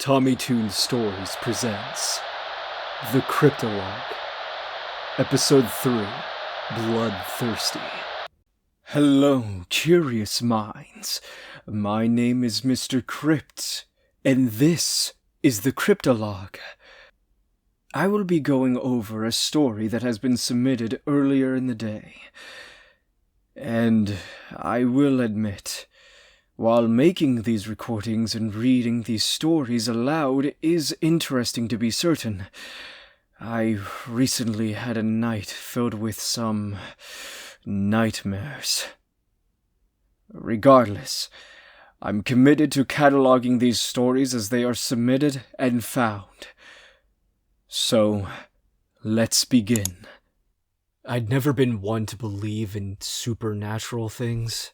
Tommy Toon Stories presents The Cryptilog, Episode 3, Bloodthirsty. Hello, curious minds. My name is Mr. Crypt, and this is The Cryptilog. I will be going over a story that has been submitted earlier in the day. And I will admit, while making these recordings and reading these stories aloud is interesting to be certain, I recently had a night filled with some nightmares. Regardless, I'm committed to cataloging these stories as they are submitted and found. So, let's begin. I'd never been one to believe in supernatural things.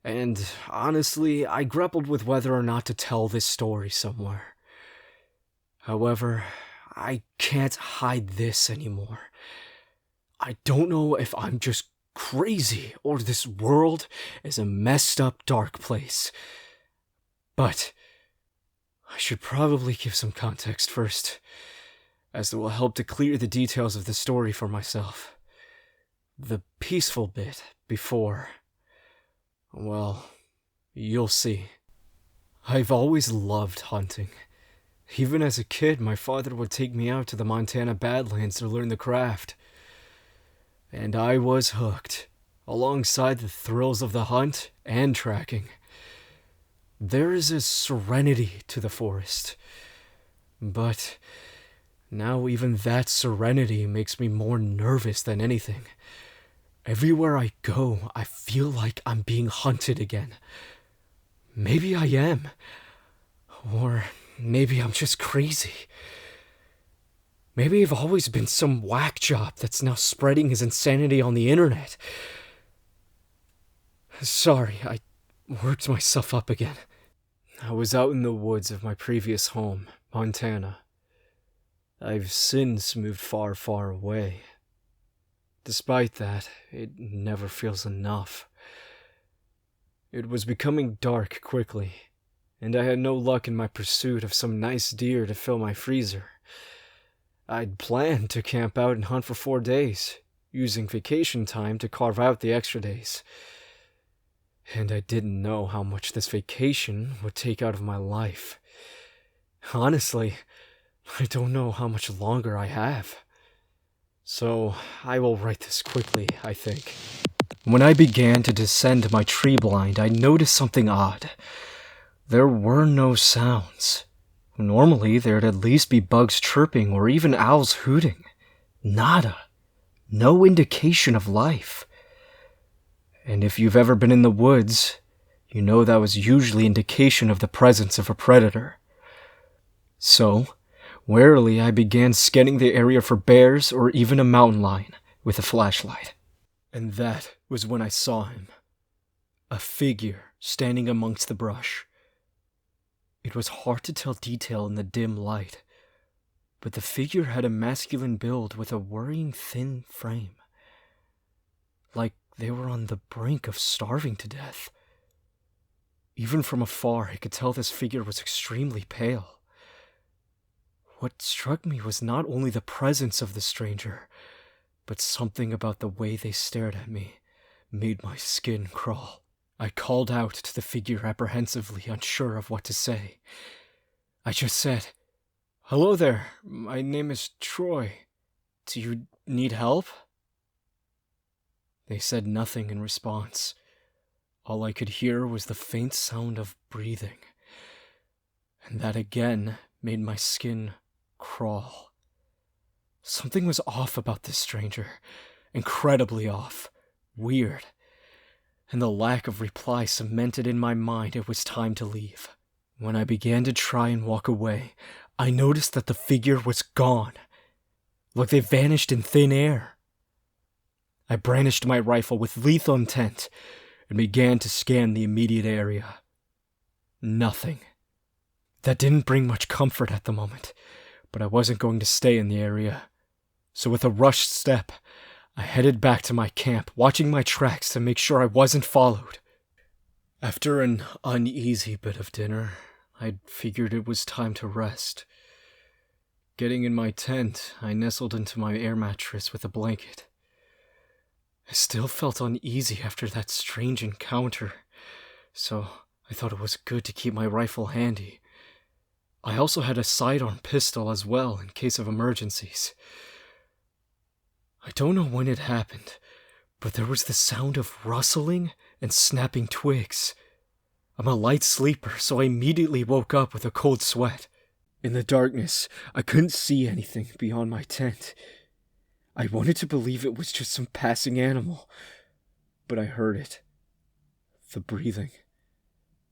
And honestly, I grappled with whether or not to tell this story somewhere. However, I can't hide this anymore. I don't know if I'm just crazy or this world is a messed up dark place. But I should probably give some context first, as it will help to clear the details of the story for myself. The peaceful bit before... well, you'll see. I've always loved hunting. Even as a kid, my father would take me out to the Montana Badlands to learn the craft. And I was hooked, alongside the thrills of the hunt and tracking. There is a serenity to the forest. But now even that serenity makes me more nervous than anything. Everywhere I go, I feel like I'm being hunted again. Maybe I am. Or maybe I'm just crazy. Maybe I've always been some whack job that's now spreading his insanity on the internet. Sorry, I worked myself up again. I was out in the woods of my previous home, Montana. I've since moved far, far away. Despite that, it never feels enough. It was becoming dark quickly, and I had no luck in my pursuit of some nice deer to fill my freezer. I'd planned to camp out and hunt for 4 days, using vacation time to carve out the extra days. And I didn't know how much this vacation would take out of my life. Honestly, I don't know how much longer I have. So, I will write this quickly, I think. When I began to descend my tree blind, I noticed something odd. There were no sounds. Normally, there'd at least be bugs chirping or even owls hooting. Nada. No indication of life. And if you've ever been in the woods, you know that was usually indication of the presence of a predator. So, warily, I began scanning the area for bears or even a mountain lion with a flashlight. And that was when I saw him. A figure standing amongst the brush. It was hard to tell detail in the dim light, but the figure had a masculine build with a worrying thin frame. Like they were on the brink of starving to death. Even from afar, I could tell this figure was extremely pale. What struck me was not only the presence of the stranger, but something about the way they stared at me made my skin crawl. I called out to the figure apprehensively, unsure of what to say. I just said, "Hello there, my name is Troy. Do you need help?" They said nothing in response. All I could hear was the faint sound of breathing. And that again made my skin crawl. Something was off about this stranger. Incredibly off. Weird. And the lack of reply cemented in my mind it was time to leave. When I began to try and walk away, I noticed that the figure was gone. Like they vanished in thin air. I brandished my rifle with lethal intent and began to scan the immediate area. Nothing. That didn't bring much comfort at the moment, but I wasn't going to stay in the area. So with a rushed step, I headed back to my camp, watching my tracks to make sure I wasn't followed. After an uneasy bit of dinner, I'd figured it was time to rest. Getting in my tent, I nestled into my air mattress with a blanket. I still felt uneasy after that strange encounter, so I thought it was good to keep my rifle handy. I also had a sidearm pistol as well in case of emergencies. I don't know when it happened, but there was the sound of rustling and snapping twigs. I'm a light sleeper, so I immediately woke up with a cold sweat. In the darkness, I couldn't see anything beyond my tent. I wanted to believe it was just some passing animal, but I heard it. The breathing.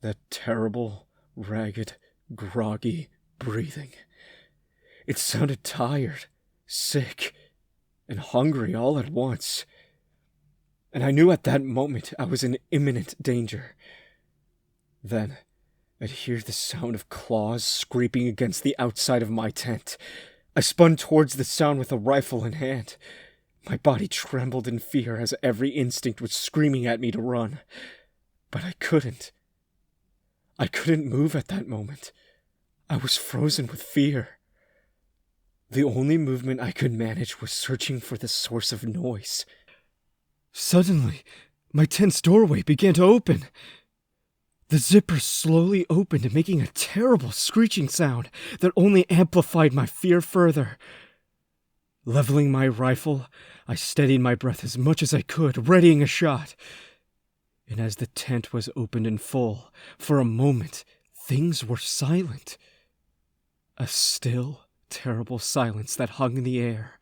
That terrible, ragged, groggy breathing. It sounded tired, sick, and hungry all at once. And I knew at that moment I was in imminent danger. Then, I'd hear the sound of claws scraping against the outside of my tent. I spun towards the sound with a rifle in hand. My body trembled in fear as every instinct was screaming at me to run. But I couldn't. I couldn't move at that moment. I was frozen with fear. The only movement I could manage was searching for the source of noise. Suddenly, my tent's doorway began to open. The zipper slowly opened, making a terrible screeching sound that only amplified my fear further. Leveling my rifle, I steadied my breath as much as I could, readying a shot. And as the tent was opened in full, for a moment, things were silent. A still, terrible silence that hung in the air,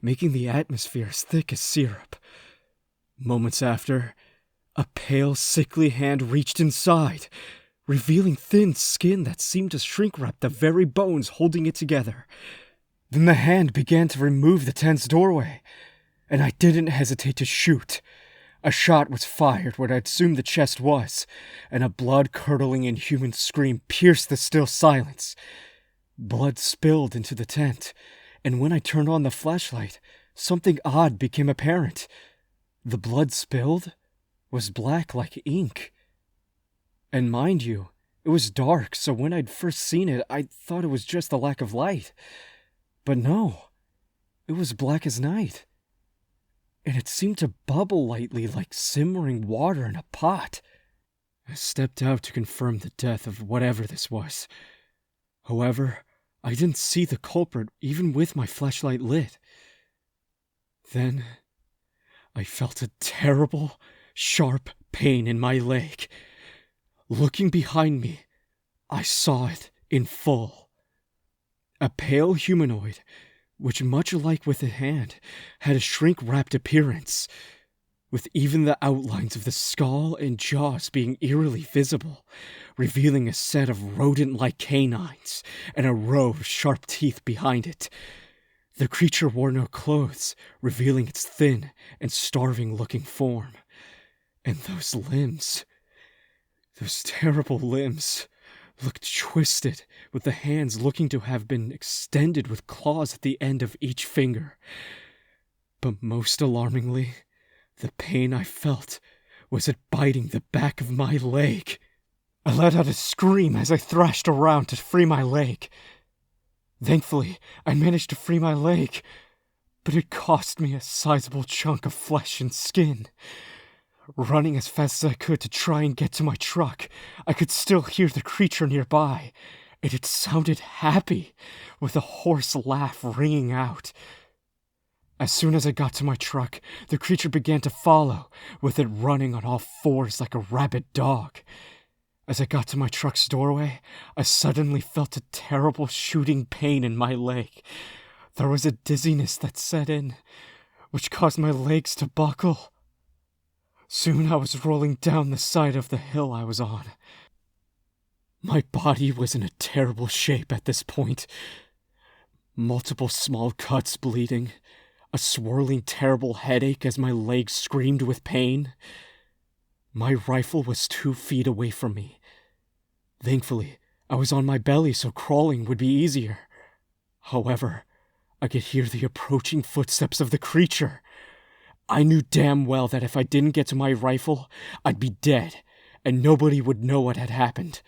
making the atmosphere as thick as syrup. Moments after, a pale, sickly hand reached inside, revealing thin skin that seemed to shrink-wrap the very bones holding it together. Then the hand began to remove the tent's doorway, and I didn't hesitate to shoot. A shot was fired where I'd assumed the chest was, and a blood-curdling inhuman scream pierced the still silence. Blood spilled into the tent, and when I turned on the flashlight, something odd became apparent. The blood spilled was black like ink. And mind you, it was dark, so when I'd first seen it, I thought it was just the lack of light. But no, it was black as night. And it seemed to bubble lightly like simmering water in a pot. I stepped out to confirm the death of whatever this was. However, I didn't see the culprit even with my flashlight lit. Then, I felt a terrible, sharp pain in my leg. Looking behind me, I saw it in full. A pale humanoid, which, much like with the hand, had a shrink-wrapped appearance, with even the outlines of the skull and jaws being eerily visible, revealing a set of rodent-like canines and a row of sharp teeth behind it. The creature wore no clothes, revealing its thin and starving-looking form. And those limbs, those terrible limbs, looked twisted, with the hands looking to have been extended with claws at the end of each finger. But most alarmingly, the pain I felt was it biting the back of my leg. I let out a scream as I thrashed around to free my leg. Thankfully, I managed to free my leg, but it cost me a sizable chunk of flesh and skin. Running as fast as I could to try and get to my truck, I could still hear the creature nearby, and it sounded happy, with a hoarse laugh ringing out. As soon as I got to my truck, the creature began to follow, with it running on all fours like a rabid dog. As I got to my truck's doorway, I suddenly felt a terrible shooting pain in my leg. There was a dizziness that set in, which caused my legs to buckle. Soon I was rolling down the side of the hill I was on. My body was in a terrible shape at this point. Multiple small cuts bleeding, a swirling terrible headache as my legs screamed with pain. My rifle was 2 feet away from me. Thankfully, I was on my belly, so crawling would be easier. However, I could hear the approaching footsteps of the creature. I knew damn well that if I didn't get to my rifle, I'd be dead, and nobody would know what had happened.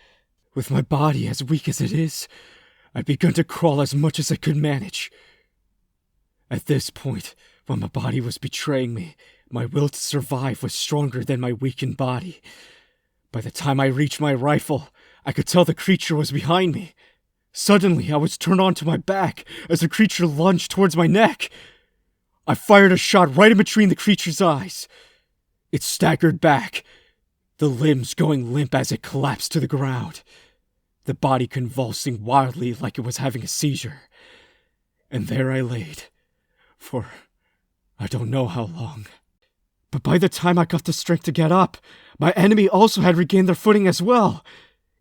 With my body as weak as it is, I'd begun to crawl as much as I could manage. At this point, when my body was betraying me, my will to survive was stronger than my weakened body. By the time I reached my rifle, I could tell the creature was behind me. Suddenly, I was turned onto my back as the creature lunged towards my neck. I fired a shot right in between the creature's eyes. It staggered back, the limbs going limp as it collapsed to the ground, the body convulsing wildly like it was having a seizure. And there I laid, for I don't know how long. But by the time I got the strength to get up, my enemy also had regained their footing as well.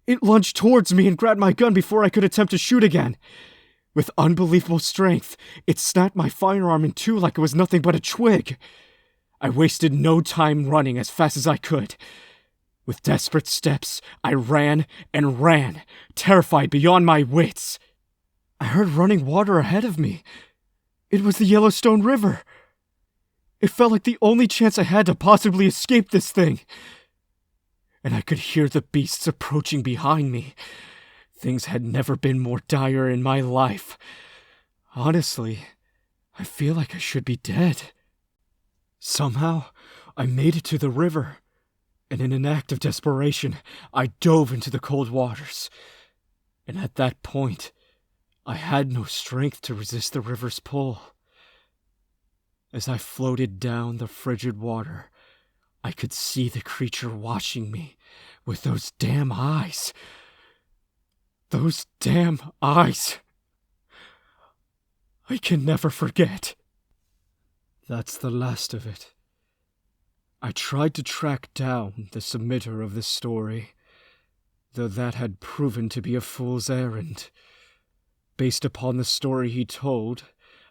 It lunged towards me and grabbed my gun before I could attempt to shoot again. With unbelievable strength, it snapped my firearm in two like it was nothing but a twig. I wasted no time running as fast as I could. With desperate steps, I ran and ran, terrified beyond my wits. I heard running water ahead of me. It was the Yellowstone River. It felt like the only chance I had to possibly escape this thing. And I could hear the beasts approaching behind me. Things had never been more dire in my life. Honestly, I feel like I should be dead. Somehow, I made it to the river, and in an act of desperation, I dove into the cold waters. And at that point, I had no strength to resist the river's pull. As I floated down the frigid water, I could see the creature watching me with those damn eyes. Those damn eyes. I can never forget. That's the last of it. I tried to track down the submitter of this story, though that had proven to be a fool's errand. Based upon the story he told,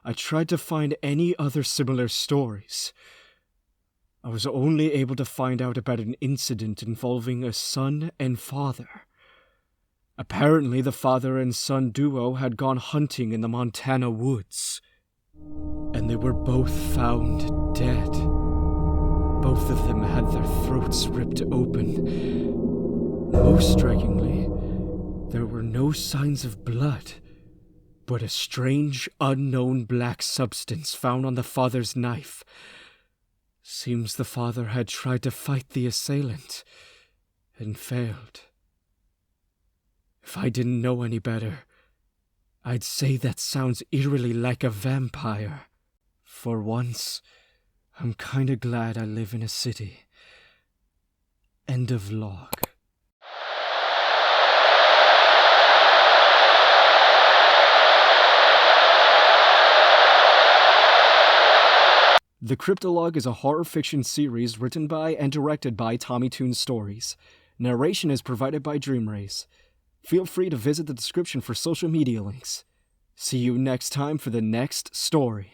I tried to find any other similar stories. I was only able to find out about an incident involving a son and father. Apparently, the father and son duo had gone hunting in the Montana woods, and they were both found dead. Both of them had their throats ripped open. Most strikingly, there were no signs of blood, but a strange, unknown black substance found on the father's knife. Seems the father had tried to fight the assailant, and failed. If I didn't know any better, I'd say that sounds eerily like a vampire. For once, I'm kinda glad I live in a city. End of log. The Cryptilog is a horror fiction series written by and directed by Tommy Toon Stories. Narration is provided by Dreamrayz. Feel free to visit the description for social media links. See you next time for the next story.